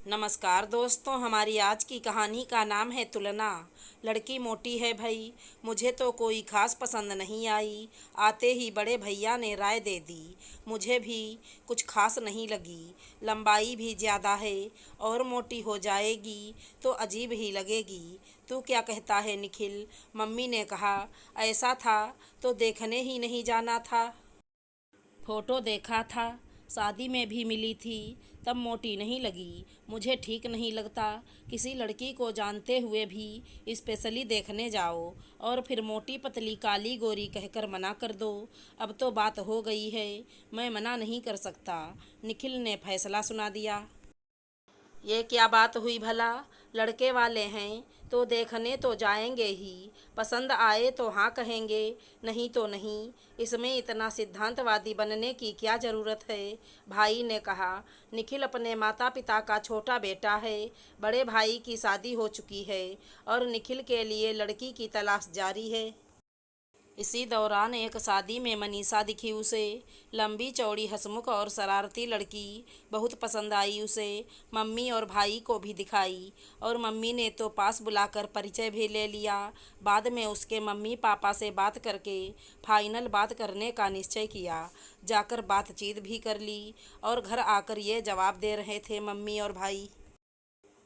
नमस्कार दोस्तों, हमारी आज की कहानी का नाम है तुलना। लड़की मोटी है भाई, मुझे तो कोई खास पसंद नहीं आई। आते ही बड़े भैया ने राय दे दी। मुझे भी कुछ खास नहीं लगी। लंबाई भी ज़्यादा है और मोटी हो जाएगी तो अजीब ही लगेगी। तू क्या कहता है निखिल? मम्मी ने कहा। ऐसा था तो देखने ही नहीं जाना था। फोटो देखा था, शादी में भी मिली थी, तब मोटी नहीं लगी। मुझे ठीक नहीं लगता किसी लड़की को जानते हुए भी स्पेशली देखने जाओ और फिर मोटी पतली काली गोरी कहकर मना कर दो। अब तो बात हो गई है, मैं मना नहीं कर सकता। निखिल ने फैसला सुना दिया। ये क्या बात हुई भला? लड़के वाले हैं तो देखने तो जाएंगे ही। पसंद आए तो हाँ कहेंगे, नहीं तो नहीं। इसमें इतना सिद्धांतवादी बनने की क्या ज़रूरत है? भाई ने कहा। निखिल अपने माता पिता का छोटा बेटा है। बड़े भाई की शादी हो चुकी है और निखिल के लिए लड़की की तलाश जारी है। इसी दौरान एक शादी में मनीषा दिखी उसे। लंबी चौड़ी हंसमुख और शरारती लड़की, बहुत पसंद आई उसे। मम्मी और भाई को भी दिखाई और मम्मी ने तो पास बुलाकर परिचय भी ले लिया। बाद में उसके मम्मी पापा से बात करके फाइनल बात करने का निश्चय किया। जाकर बातचीत भी कर ली और घर आकर ये जवाब दे रहे थे मम्मी और भाई।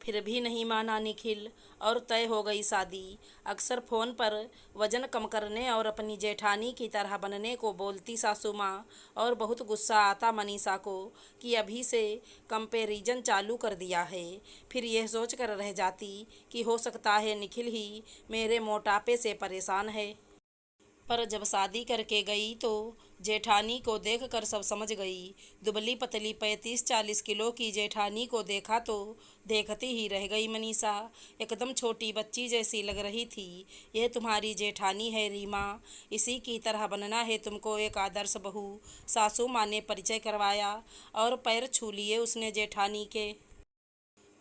फिर भी नहीं माना निखिल और तय हो गई शादी। अक्सर फ़ोन पर वज़न कम करने और अपनी जेठानी की तरह बनने को बोलती सासू माँ और बहुत गुस्सा आता मनीषा को कि अभी से कंपैरिजन चालू कर दिया है। फिर यह सोच कर रह जाती कि हो सकता है निखिल ही मेरे मोटापे से परेशान है। पर जब शादी करके गई तो जेठानी को देखकर सब समझ गई। दुबली पतली 35-40 किलो की जेठानी को देखा तो देखती ही रह गई मनीषा। एकदम छोटी बच्ची जैसी लग रही थी। यह तुम्हारी जेठानी है रीमा, इसी की तरह बनना है तुमको एक आदर्श बहू। सासू माँ ने परिचय करवाया और पैर छू लिए उसने जेठानी के।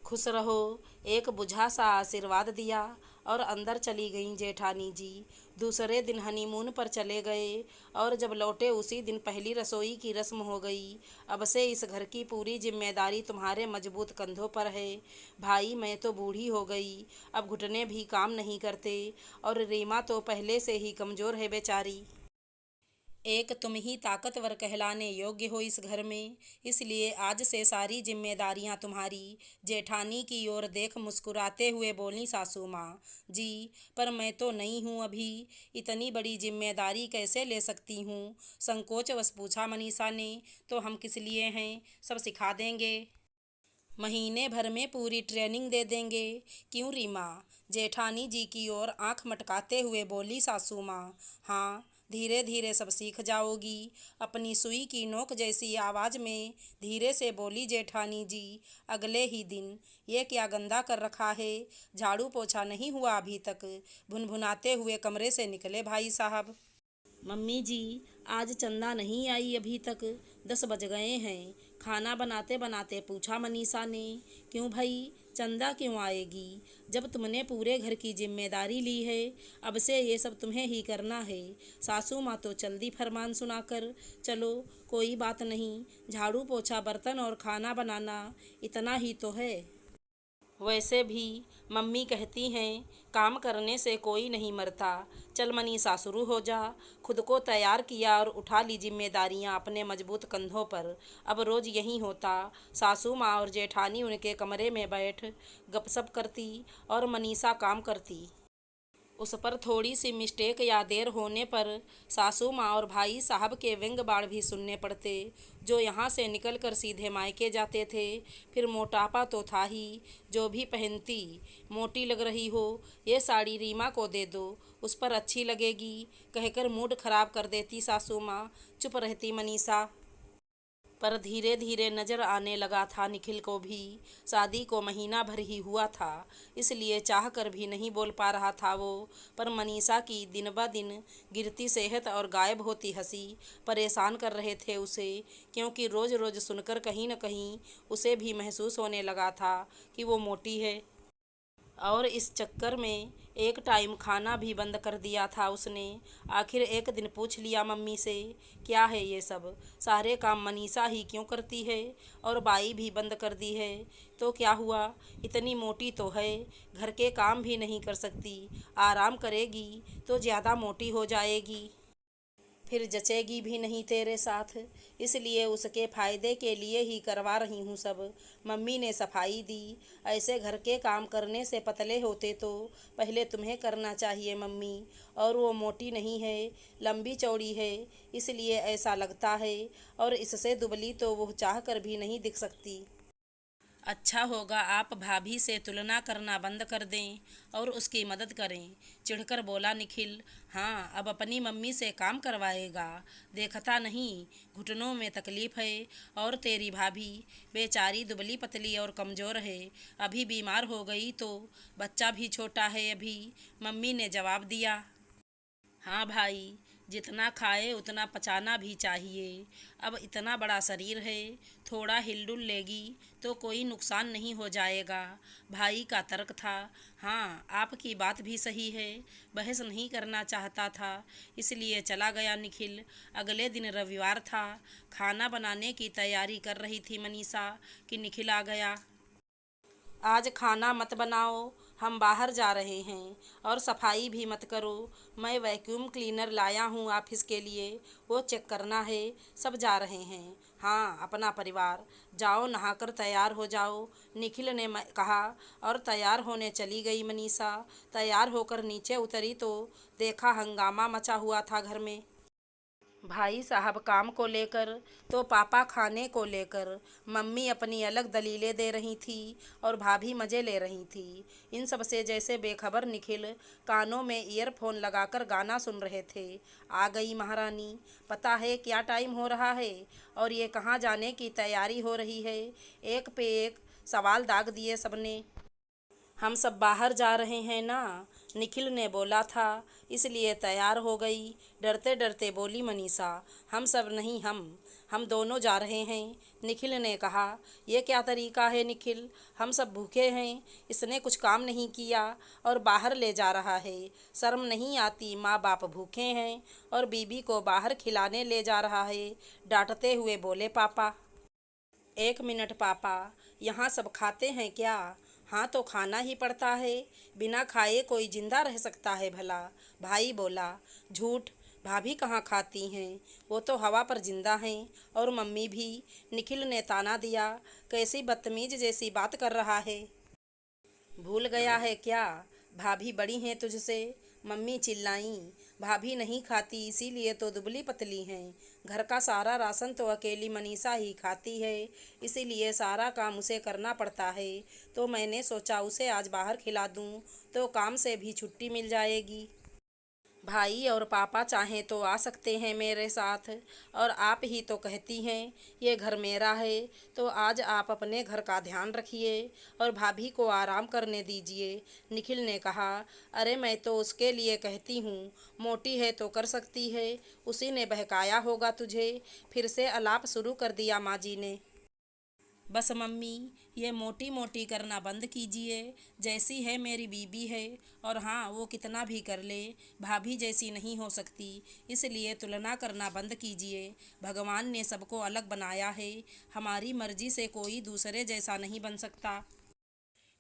खुश रहो, एक बुझा सा आशीर्वाद दिया और अंदर चली गईं जेठानी जी। दूसरे दिन हनीमून पर चले गए और जब लौटे उसी दिन पहली रसोई की रस्म हो गई। अब से इस घर की पूरी जिम्मेदारी तुम्हारे मजबूत कंधों पर है। भाई मैं तो बूढ़ी हो गई, अब घुटने भी काम नहीं करते और रीमा तो पहले से ही कमज़ोर है बेचारी। एक तुम ही ताकतवर कहलाने योग्य हो इस घर में, इसलिए आज से सारी जिम्मेदारियां तुम्हारी। जेठानी की ओर देख मुस्कुराते हुए बोली सासू माँ जी। पर मैं तो नई हूँ अभी, इतनी बड़ी जिम्मेदारी कैसे ले सकती हूँ? संकोचवश पूछा मनीषा ने। तो हम किस लिए हैं, सब सिखा देंगे। महीने भर में पूरी ट्रेनिंग दे देंगे। क्यों रीमा? जेठानी जी की ओर आंख मटकाते हुए बोली सासू माँ। हाँ, धीरे धीरे सब सीख जाओगी। अपनी सुई की नोक जैसी आवाज़ में धीरे से बोली जेठानी जी। अगले ही दिन, ये क्या गंदा कर रखा है? झाड़ू पोछा नहीं हुआ अभी तक? भुनभुनाते हुए कमरे से निकले भाई साहब। मम्मी जी, आज चंदा नहीं आई अभी तक, 10 बज गए हैं। खाना बनाते बनाते पूछा मनीषा ने। क्यों भाई, चंदा क्यों आएगी जब तुमने पूरे घर की जिम्मेदारी ली है? अब से ये सब तुम्हें ही करना है। सासू माँ तो चल दी फरमान सुनाकर। चलो कोई बात नहीं, झाड़ू पोछा बर्तन और खाना बनाना इतना ही तो है। वैसे भी मम्मी कहती हैं काम करने से कोई नहीं मरता। चल मनीषा शुरू हो जा। खुद को तैयार किया और उठा ली जिम्मेदारियां अपने मजबूत कंधों पर। अब रोज़ यही होता। सासू माँ और जेठानी उनके कमरे में बैठ गपशप करती और मनीषा काम करती। उस पर थोड़ी सी मिस्टेक या देर होने पर सासू माँ और भाई साहब के व्यंग बाण भी सुनने पड़ते, जो यहाँ से निकलकर सीधे मायके जाते थे। फिर मोटापा तो था ही, जो भी पहनती। मोटी लग रही हो, ये साड़ी रीमा को दे दो, उस पर अच्छी लगेगी कहकर मूड खराब कर देती सासू माँ। चुप रहती मनीषा। पर धीरे धीरे नज़र आने लगा था निखिल को भी। शादी को महीना भर ही हुआ था, इसलिए चाह कर भी नहीं बोल पा रहा था वो। पर मनीषा की दिन ब दिन गिरती सेहत और गायब होती हंसी परेशान कर रहे थे उसे, क्योंकि रोज़ रोज़ सुनकर कहीं न कहीं उसे भी महसूस होने लगा था कि वो मोटी है। और इस चक्कर में एक टाइम खाना भी बंद कर दिया था उसने। आखिर एक दिन पूछ लिया मम्मी से, क्या है ये सब, सारे काम मनीषा ही क्यों करती है और बाई भी बंद कर दी है, तो क्या हुआ, इतनी मोटी तो है, घर के काम भी नहीं कर सकती, आराम करेगी तो ज़्यादा मोटी हो जाएगी, फिर जचेगी भी नहीं तेरे साथ, इसलिए उसके फ़ायदे के लिए ही करवा रही हूँ सब। मम्मी ने सफाई दी, ऐसे घर के काम करने से पतले होते तो पहले तुम्हें करना चाहिए मम्मी, और वो मोटी नहीं है, लंबी चौड़ी है, इसलिए ऐसा लगता है, और इससे दुबली तो वो चाह कर भी नहीं दिख सकती। अच्छा होगा आप भाभी से तुलना करना बंद कर दें और उसकी मदद करें, चिढ़कर बोला निखिल। हाँ, अब अपनी मम्मी से काम करवाएगा, देखता नहीं घुटनों में तकलीफ़ है, और तेरी भाभी बेचारी दुबली पतली और कमज़ोर है, अभी बीमार हो गई तो बच्चा भी छोटा है अभी, मम्मी ने जवाब दिया। हाँ भाई, जितना खाए उतना पचाना भी चाहिए, अब इतना बड़ा शरीर है, थोड़ा हिलडुल लेगी तो कोई नुकसान नहीं हो जाएगा, भाई का तर्क था। हाँ, आपकी बात भी सही है, बहस नहीं करना चाहता था, इसलिए चला गया निखिल। अगले दिन रविवार था, खाना बनाने की तैयारी कर रही थी मनीषा कि निखिल आ गया। आज खाना मत बनाओ, हम बाहर जा रहे हैं, और सफाई भी मत करो, मैं वैक्यूम क्लीनर लाया हूँ ऑफिस के लिए, वो चेक करना है, सब जा रहे हैं। हाँ, अपना परिवार, जाओ नहाकर तैयार हो जाओ, निखिल ने कहा, और तैयार होने चली गई मनीषा। तैयार होकर नीचे उतरी तो देखा हंगामा मचा हुआ था घर में। भाई साहब काम को लेकर तो पापा खाने को लेकर, मम्मी अपनी अलग दलीलें दे रही थी और भाभी मज़े ले रही थी। इन सब से जैसे बेखबर निखिल कानों में ईयरफोन लगाकर गाना सुन रहे थे। आ गई महारानी, पता है क्या टाइम हो रहा है और ये कहाँ जाने की तैयारी हो रही है, एक पे एक सवाल दाग दिए सबने। हम सब बाहर जा रहे हैं ना, निखिल ने बोला था, इसलिए तैयार हो गई, डरते डरते बोली मनीषा। हम सब नहीं, हम दोनों जा रहे हैं, निखिल ने कहा। ये क्या तरीका है निखिल, हम सब भूखे हैं, इसने कुछ काम नहीं किया और बाहर ले जा रहा है, शर्म नहीं आती, माँ बाप भूखे हैं और बीबी को बाहर खिलाने ले जा रहा है, डांटते हुए बोले पापा। एक मिनट पापा, यहाँ सब खाते हैं क्या? हाँ तो खाना ही पड़ता है, बिना खाए कोई जिंदा रह सकता है भला? भाई बोला। झूठ, भाभी कहाँ खाती हैं, वो तो हवा पर जिंदा हैं, और मम्मी भी, निखिल ने ताना दिया। कैसी बदतमीज जैसी बात कर रहा है, भूल गया है क्या, भाभी बड़ी हैं तुझसे? मम्मी चिल्लाईं। भाभी नहीं खाती इसीलिए तो दुबली पतली हैं, घर का सारा राशन तो अकेली मनीषा ही खाती है, इसीलिए सारा काम उसे करना पड़ता है, तो मैंने सोचा उसे आज बाहर खिला दूँ तो काम से भी छुट्टी मिल जाएगी। भाई और पापा चाहें तो आ सकते हैं मेरे साथ, और आप ही तो कहती हैं ये घर मेरा है, तो आज आप अपने घर का ध्यान रखिए और भाभी को आराम करने दीजिए, निखिल ने कहा। अरे मैं तो उसके लिए कहती हूँ, मोटी है तो कर सकती है, उसी ने बहकाया होगा तुझे, फिर से अलाप शुरू कर दिया माँ जी ने। बस मम्मी, ये मोटी मोटी करना बंद कीजिए, जैसी है मेरी बीबी है, और हाँ वो कितना भी कर ले भाभी जैसी नहीं हो सकती, इसलिए तुलना करना बंद कीजिए। भगवान ने सबको अलग बनाया है, हमारी मर्जी से कोई दूसरे जैसा नहीं बन सकता।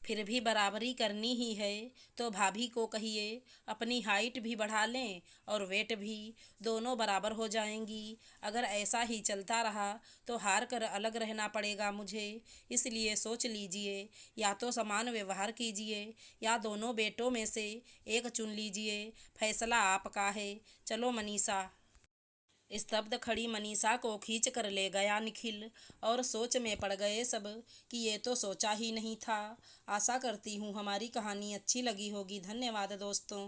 फिर भी बराबरी करनी ही है तो भाभी को कहिए अपनी हाइट भी बढ़ा लें और वेट भी, दोनों बराबर हो जाएंगी। अगर ऐसा ही चलता रहा तो हार कर अलग रहना पड़ेगा मुझे, इसलिए सोच लीजिए, या तो समान व्यवहार कीजिए या दोनों बेटों में से एक चुन लीजिए, फैसला आपका है। चलो मनीषा। स्तब्ध खड़ी मनीषा को खींच कर ले गया निखिल, और सोच में पड़ गए सब कि ये तो सोचा ही नहीं था। आशा करती हूँ हमारी कहानी अच्छी लगी होगी। धन्यवाद दोस्तों।